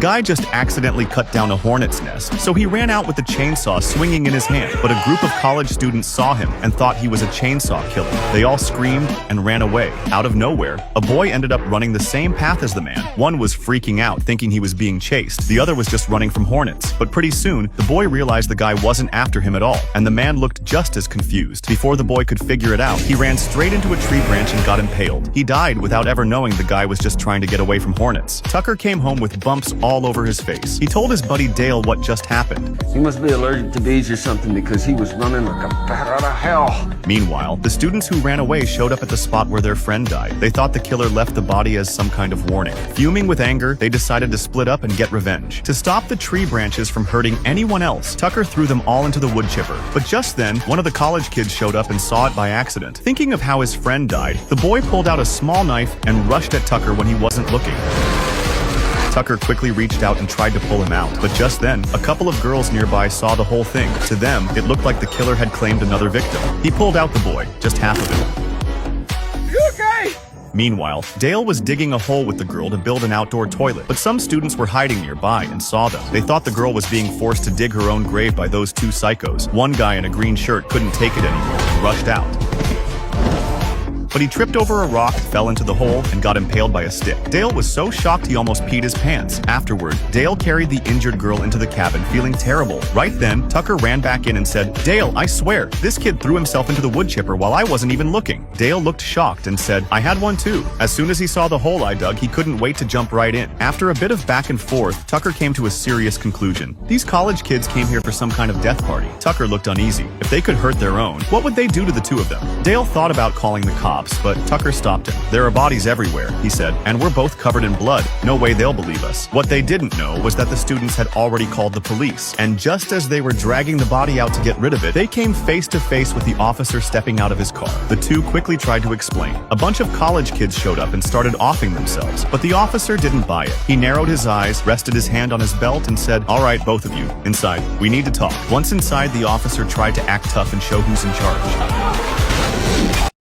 guy just accidentally cut down a hornet's nest, so he ran out with the chainsaw swinging in his hand. But a group of college students saw him and thought he was a chainsaw killer. They all screamed and ran away. Out of nowhere, a boy ended up running the same path as the man. One was freaking out, thinking he was being chased. The other was just running from hornets. But pretty soon, the boy realized the guy wasn't after him at all, and the man looked just as confused. Before the boy could figure it out, he ran straight into a tree branch and got impaled. He died without ever knowing the guy was just trying to get away from hornets. Tucker came home with bumps all over his face. He told his buddy Dale what just happened. He must be allergic to bees or something because he was running like a bat out of hell. Meanwhile, the students who ran away showed up at the spot where their friend died. They thought the killer left the body as some kind of warning. Fuming with anger, they decided to split up and get revenge. To stop the tree branches from hurting anyone else, Tucker threw them all into the wood chipper. But just then, one of the college kids showed up and saw it by accident. Thinking of how his friend died, the boy pulled out a small knife and rushed at Tucker when he wasn't looking. Tucker quickly reached out and tried to pull him out, but just then, a couple of girls nearby saw the whole thing. To them, it looked like the killer had claimed another victim. He pulled out the boy, just half of him. You okay? Meanwhile, Dale was digging a hole with the girl to build an outdoor toilet, but some students were hiding nearby and saw them. They thought the girl was being forced to dig her own grave by those two psychos. One guy in a green shirt couldn't take it anymore and rushed out. But he tripped over a rock, fell into the hole, and got impaled by a stick. Dale was so shocked he almost peed his pants. Afterward, Dale carried the injured girl into the cabin, feeling terrible. Right then, Tucker ran back in and said, "Dale, I swear, this kid threw himself into the wood chipper while I wasn't even looking." Dale looked shocked and said, "I had one too." As soon as he saw the hole I dug, he couldn't wait to jump right in. After a bit of back and forth, Tucker came to a serious conclusion. These college kids came here for some kind of death party. Tucker looked uneasy. If they could hurt their own, what would they do to the two of them? Dale thought about calling the cops, but Tucker stopped him. "There are bodies everywhere," he said, "and we're both covered in blood. No way they'll believe us." What they didn't know was that the students had already called the police, and just as they were dragging the body out to get rid of it, they came face to face with the officer stepping out of his car. The two quickly tried to explain. A bunch of college kids showed up and started offing themselves, but the officer didn't buy it. He narrowed his eyes, rested his hand on his belt, and said, "All right, both of you, inside. We need to talk." Once inside, the officer tried to act tough and show who's in charge.